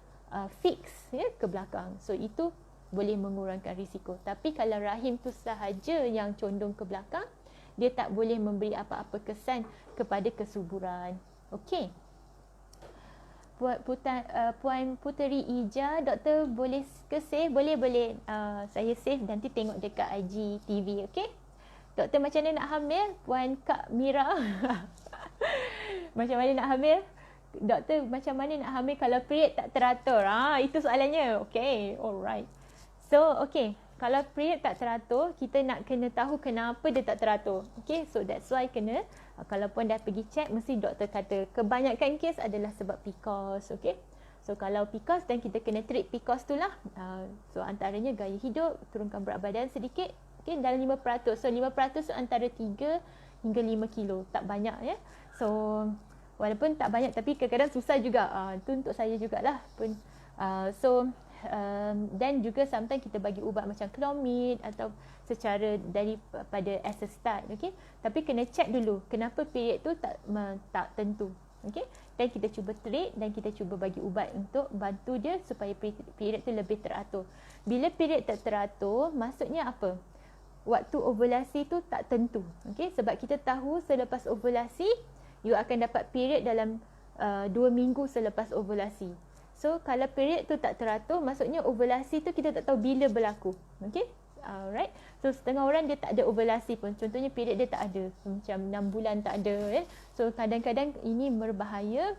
S1: fix, ya, ke belakang. So itu boleh mengurangkan risiko. Tapi kalau rahim tu sahaja yang condong ke belakang, dia tak boleh memberi apa-apa kesan kepada kesuburan. Okey. Puan Puteri Ija, doktor boleh ke save? Boleh. Saya save nanti tengok dekat IGTV, okey? Doktor, macam mana nak hamil? Puan Kak Mira. Macam mana nak hamil? Doktor, macam mana nak hamil kalau period tak teratur? Itu soalannya. Okey, alright. So, okey. kalau period tak teratur, kita nak kena tahu kenapa dia tak teratur. Okay, so that's why kena, kalau pun dah pergi check, mesti doktor kata kebanyakan kes adalah sebab PCOS. Okay, so kalau PCOS, dan kita kena treat PCOS tu lah. So antaranya gaya hidup, turunkan berat badan sedikit, okay, dalam 5%. So 5% tu antara 3 hingga 5 kilo, tak banyak ya. So walaupun tak banyak, tapi kadang-kadang susah juga. Itu untuk saya jugalah pun. Dan juga sometimes kita bagi ubat macam Clomid atau secara daripada as a start, okay? Tapi kena check dulu kenapa period tu tak tentu, okay? Dan kita cuba treat, dan kita cuba bagi ubat untuk bantu dia supaya period tu lebih teratur. Bila period tak teratur, maksudnya apa? Waktu ovulasi tu tak tentu, okay? Sebab kita tahu selepas ovulasi you akan dapat period dalam 2 minggu selepas ovulasi. So kalau period tu tak teratur, maksudnya ovulasi tu kita tak tahu bila berlaku. Okay, alright. So setengah orang dia tak ada ovulasi pun, contohnya period dia tak ada, macam 6 bulan tak ada. So kadang-kadang ini berbahaya,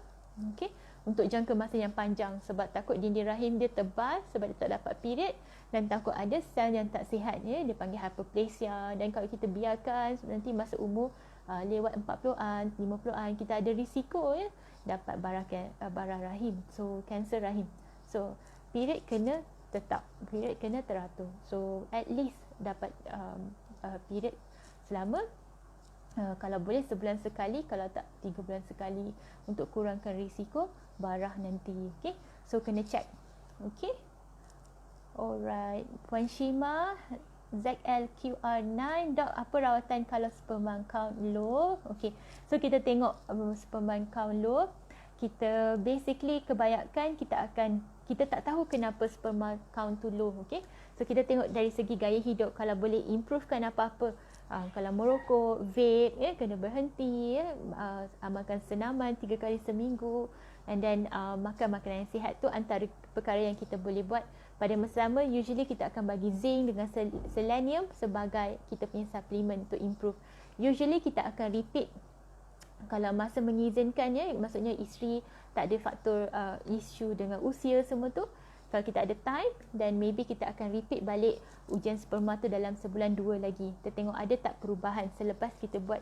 S1: okay, untuk jangka masa yang panjang, sebab takut dinding rahim dia tebal sebab dia tak dapat period, dan takut ada sel yang tak sihat, dia panggil hyperplasia. Dan kalau kita biarkan nanti masa umur lewat 40-an, 50-an, kita ada risiko dapat bara rahim, so kanser rahim. So period kena tetap, period kena teratur. So at least dapat period selama kalau boleh sebulan sekali, kalau tak 3 bulan sekali, untuk kurangkan risiko barah nanti. Okay, so kena check. Okay, alright. Puan Shima, ZLQR9, dok, apa rawatan kalau sperma count low? Okay, so kita tengok sperma count low. Kita basically kebanyakan kita tak tahu kenapa sperma count tu low. Okay, so kita tengok dari segi gaya hidup, kalau boleh improvekan apa-apa. Kalau merokok, vape, kena berhenti, amalkan senaman 3 kali seminggu, and then makan makanan yang sihat. Tu antara perkara yang kita boleh buat. Pada masa sama, usually kita akan bagi zinc dengan selenium sebagai kita punya suplemen untuk improve. Usually kita akan repeat kalau masa mengizinkan, maksudnya isteri tak ada faktor isu dengan usia semua tu. Kalau kita ada time, dan maybe kita akan repeat balik ujian sperma tu dalam sebulan 2 lagi. Kita tengok ada tak perubahan selepas kita buat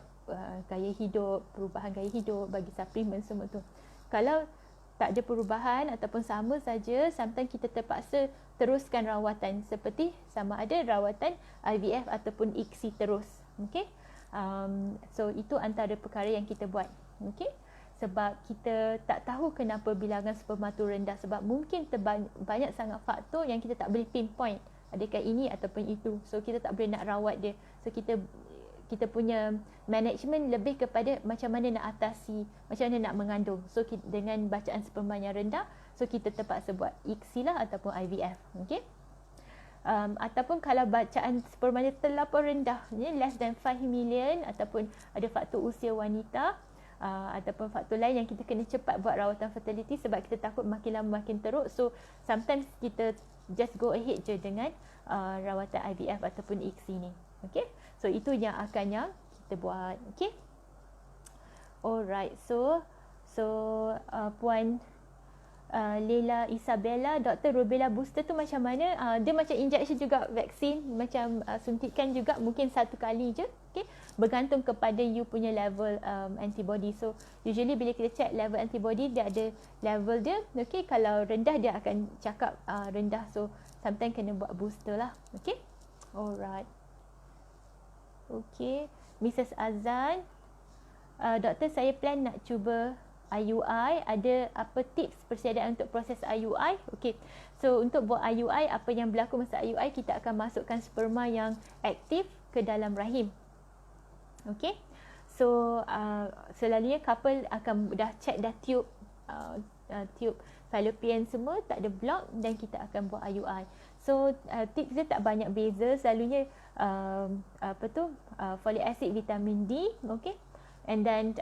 S1: gaya hidup, perubahan gaya hidup, bagi suplemen semua tu. Kalau tak ada perubahan ataupun sama saja, sometimes kita terpaksa teruskan rawatan, seperti sama ada rawatan IVF ataupun ICSI terus. Okay, so itu antara perkara yang kita buat. Okay, sebab kita tak tahu kenapa bilangan sperma tu rendah, sebab mungkin banyak sangat faktor yang kita tak boleh pinpoint, adakah ini ataupun itu. So kita tak boleh nak rawat dia. So kita punya management lebih kepada macam mana nak atasi, macam mana nak mengandung. So dengan bacaan sperma yang rendah, so kita terpaksa buat ICSI lah ataupun IVF. Okay, ataupun kalau bacaan sperma dia terlampau rendah, less than 5 million, ataupun ada faktor usia wanita, ataupun faktor lain yang kita kena cepat buat rawatan fertility, sebab kita takut makin lama makin teruk. So sometimes kita just go ahead je dengan rawatan IVF ataupun ICSI ni. Okay, so itu yang akannya kita buat. Okay, alright. So Puan Leila Isabella, Dr. Rubella booster tu macam mana? Dia macam injection juga, vaksin, macam suntikan juga, mungkin 1 kali je. Okay, bergantung kepada you punya level antibody. So usually bila kita check level antibody, dia ada level dia. Okay, kalau rendah dia akan cakap rendah, so sometimes kena buat booster lah. Okay, alright. Okay, Mrs. Azan, doktor, saya plan nak cuba IUI, ada apa tips persediaan untuk proses IUI? Okay, so untuk buat IUI, apa yang berlaku masa IUI, kita akan masukkan sperma yang aktif ke dalam rahim. Okay, so selalunya couple akan dah check dah tube fallopian semua tak ada block, dan kita akan buat IUI. So tips dia tak banyak beza, selalunya folic acid, vitamin D, okay, and then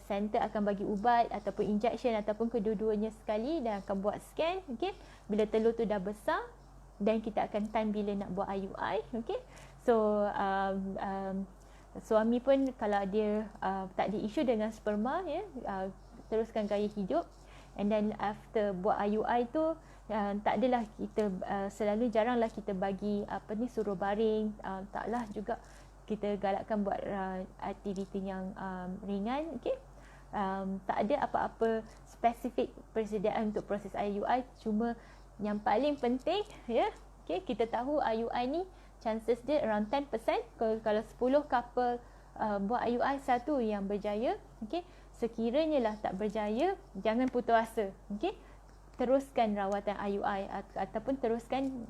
S1: center akan bagi ubat ataupun injection ataupun kedua-duanya sekali, dan akan buat scan. Okay, bila telur tu dah besar, dan kita akan time bila nak buat IUI. Okay, so suami pun kalau dia tak ada isu dengan sperma, teruskan gaya hidup, and then after buat IUI tu Tak adalah kita selalu jaranglah kita bagi suruh baring, taklah juga kita galakkan buat aktiviti yang ringan, okey. Tak ada apa-apa spesifik persediaan untuk proses IUI, cuma yang paling penting ya, okey, kita tahu IUI ni chances dia around 10%. Kalau 10 couple buat IUI, satu yang berjaya, okey. Sekiranya lah tak berjaya, jangan putus asa, okey. Teruskan rawatan IUI ataupun teruskan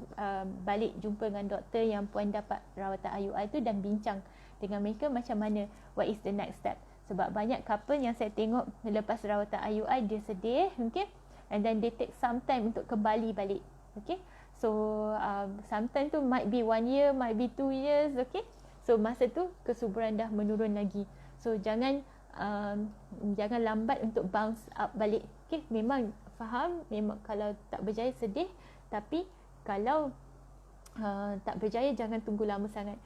S1: balik jumpa dengan doktor yang puan dapat rawatan IUI tu dan bincang dengan mereka macam mana, what is the next step. Sebab banyak couple yang saya tengok lepas rawatan IUI dia sedih, okay, and then they take some time untuk kembali balik, okay. So sometimes tu might be 1 year, might be 2 years, okay. So masa tu kesuburan dah menurun lagi. So jangan lambat untuk bounce up balik, okay. Memang faham, memang kalau tak berjaya sedih, tapi kalau tak berjaya jangan tunggu lama sangat.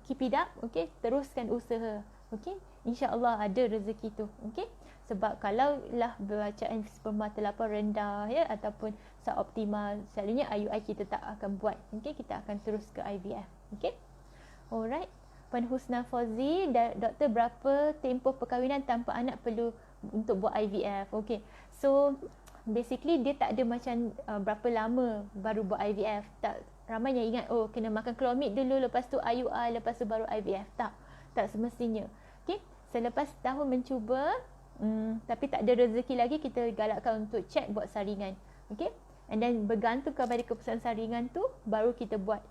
S1: Keep it up, okay. Teruskan usaha, okay. InsyaAllah ada rezeki tu, okay. Sebab kalau lah bacaan sperma terlampau rendah ya, ataupun suboptimal, selalunya IUI kita tak akan buat, okay. Kita akan terus ke IVF, okay. Alright, Puan Husna Fauzi, doktor, berapa tempoh perkahwinan tanpa anak perlu untuk buat IVF? Okay, so basically dia tak ada macam berapa lama baru buat IVF. Tak ramai yang ingat kena makan Clomid dulu, lepas tu IUI, lepas tu baru IVF. Tak semestinya. Okay, selepas tahun mencuba tapi tak ada rezeki lagi, kita galakkan untuk check buat saringan. Okay, and then bergantung kepada keputusan saringan tu baru kita buat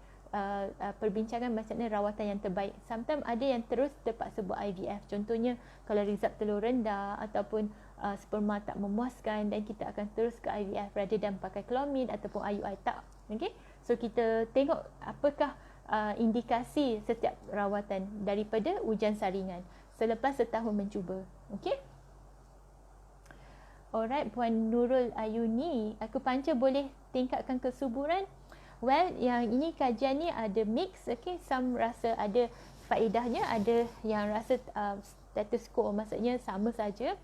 S1: perbincangan macam mana rawatan yang terbaik. Sometimes ada yang terus terpaksa buat IVF. Contohnya kalau result telur rendah ataupun sperma tak memuaskan, dan kita akan terus ke IVF rather than pakai Clomid ataupun IUI. Tak. Okay? So kita tengok apakah indikasi setiap rawatan daripada ujian saringan selepas setahun mencuba. Okay? Alright, Puan Nurul Ayuni, akupuncture boleh tingkatkan kesuburan? Well, yang ini kajian ni ada mix, okay. Some rasa ada faedahnya, ada yang rasa status quo, maksudnya sama saja.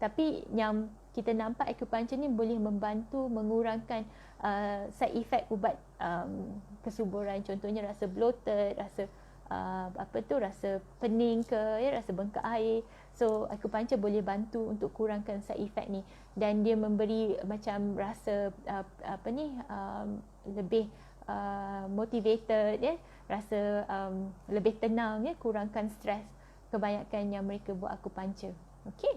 S1: Tapi yang kita nampak akupuncture ni boleh membantu mengurangkan side effect ubat kesuburan. Contohnya rasa bloated, rasa rasa pening ke, ya, rasa bengkak air. So akupuncture boleh bantu untuk kurangkan side effect ni, dan dia memberi macam rasa lebih motivated, ya, rasa lebih tenang, ya, kurangkan stres kebanyakan yang mereka buat akupuncture. Okey.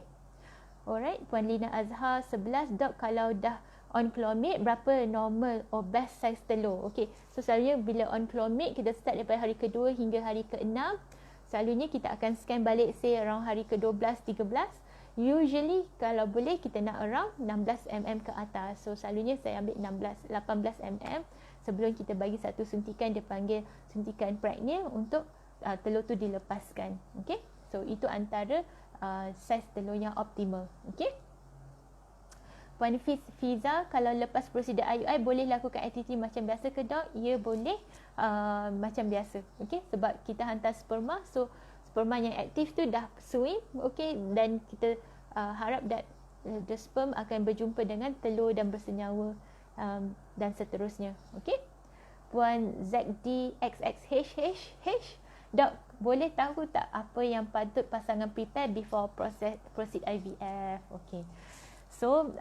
S1: Alright, Puan Lina Azhar 11, dok, kalau dah on Clomid berapa normal or best size telur? Okey. So selalunya bila on Clomid kita start daripada hari kedua hingga hari ke-6. Selalunya kita akan scan balik say around hari ke-12, 13. Usually kalau boleh kita nak around 16 mm ke atas. So selalunya saya ambil 18 mm sebelum kita bagi satu suntikan, dia panggil suntikan pregnant, untuk telur tu dilepaskan. Okey. So itu antara saiz telur yang optimal. Okey. Puan Fiza, kalau lepas prosedur IUI boleh lakukan aktiviti macam biasa ke, dok? Ya, boleh, macam biasa. Okey, sebab kita hantar sperma, so sperma yang aktif tu dah swim, okey, dan kita harap that the sperm akan berjumpa dengan telur dan bersenyawa, dan seterusnya. Okey. Puan ZDXXHH, dok, boleh tahu tak apa yang patut pasangan prepare before proceed IVF? Okey. So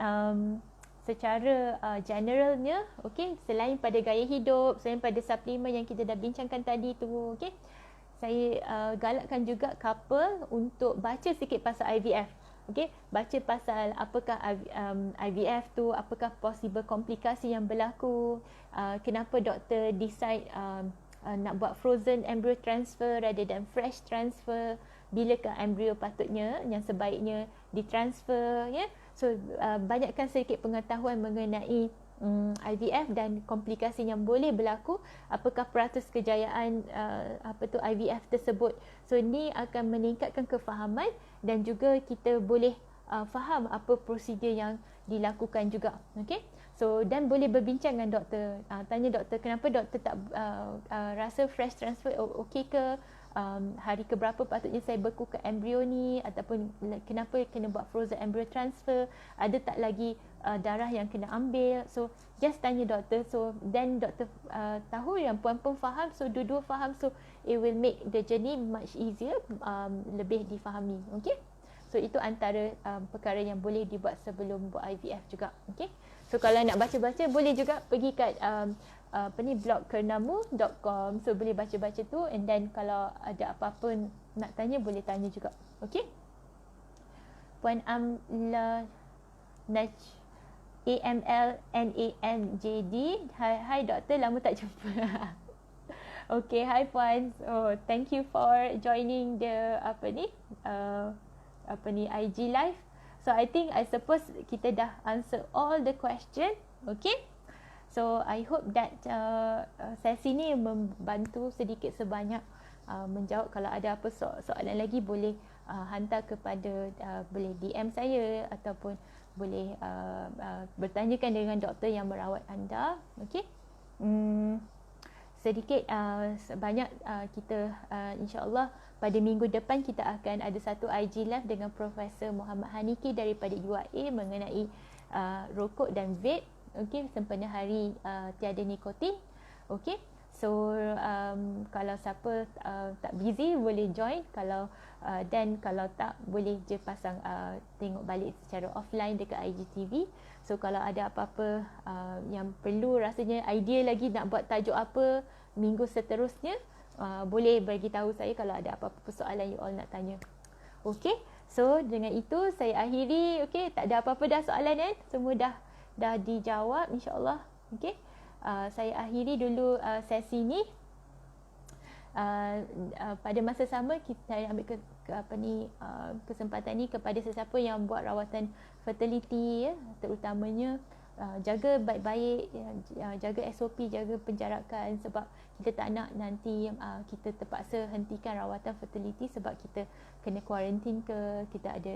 S1: secara generalnya, okey, selain pada gaya hidup, selain pada suplemen yang kita dah bincangkan tadi tu, okey, saya galakkan juga couple untuk baca sikit pasal IVF. Okey, baca pasal apakah IVF tu, apakah possible komplikasi yang berlaku, kenapa doktor decide nak buat frozen embryo transfer rather than fresh transfer, bilakah embryo patutnya yang sebaiknya ditransfer, ya. So banyakkan sedikit pengetahuan mengenai IVF dan komplikasi yang boleh berlaku, apakah peratus kejayaan IVF tersebut. So ni akan meningkatkan kefahaman, dan juga kita boleh faham apa prosedur yang dilakukan juga. Okey. So dan boleh berbincang dengan doktor, tanya doktor kenapa doktor tak rasa fresh transfer okey ke, hari keberapa patutnya saya bekukan embrio ni, ataupun kenapa kena buat frozen embryo transfer, ada tak lagi darah yang kena ambil. So just tanya doktor, so then doktor tahu yang puan pun faham, so dua-dua faham, so it will make the journey much easier, lebih difahami. Okay, so itu antara perkara yang boleh dibuat sebelum buat IVF juga. Okay, so kalau nak baca-baca boleh juga pergi kat blog kernamu.com, so boleh baca-baca tu, and then kalau ada apa-apa nak tanya boleh tanya juga. Okay, Puan Amla Naj AMLNANJD, hai doktor, lama tak jumpa. Okay, hi Puan. Oh, thank you for joining the IG live. So I suppose kita dah answer all the question. Okay, so I hope that sesi ni membantu sedikit sebanyak menjawab. Kalau ada apa soalan lagi boleh hantar kepada boleh DM saya, ataupun boleh bertanyakan dengan doktor yang merawat anda. Okay, sedikit sebanyak kita insyaAllah pada minggu depan kita akan ada satu IG live dengan Profesor Muhammad Haniki daripada UAE mengenai rokok dan vape. Okay, sempena hari tiada nikotin. Okay, so kalau siapa tak busy boleh join, kalau dan kalau tak boleh je pasang tengok balik secara offline dekat IGTV. So kalau ada apa-apa yang perlu rasanya idea lagi nak buat tajuk apa minggu seterusnya, boleh bagi tahu saya kalau ada apa-apa persoalan you all nak tanya. Okay, so dengan itu saya akhiri. Okay, tak ada apa-apa dah soalan kan? Semua dah dijawab insyaAllah. Okay, saya akhiri dulu sesi ni. Pada masa sama kita ambil kesempatan ni kepada sesiapa yang buat rawatan fertility, terutamanya jaga baik-baik, jaga SOP, jaga penjarakan, sebab kita tak nak nanti kita terpaksa hentikan rawatan fertility sebab kita kena kuarantin ke, kita ada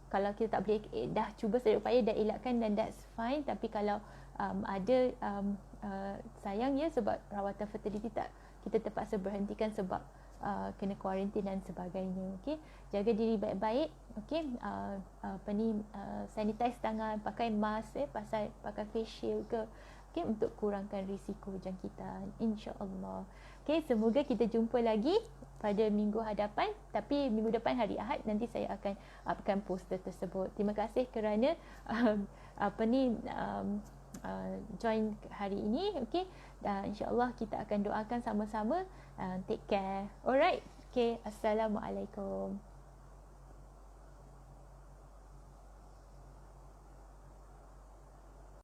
S1: kalau kita tak boleh, dah cuba sedaya upaya dah elakkan, dan that's fine. Tapi kalau ada sayang ya, sebab rawatan fertility kita terpaksa berhentikan sebab kena kuarantin dan sebagainya. Okey, jaga diri baik-baik. Okey, sanitize tangan, pakai mask, pakai face shield ke, okey, untuk kurangkan risiko jangkitan, insya-Allah. Okey, semoga kita jumpa lagi pada minggu hadapan, tapi minggu depan hari Ahad nanti saya akan upkan poster tersebut. Terima kasih kerana join hari ini. Okey, dan insya-Allah kita akan doakan sama-sama. Take care. Alright. Okay, assalamualaikum.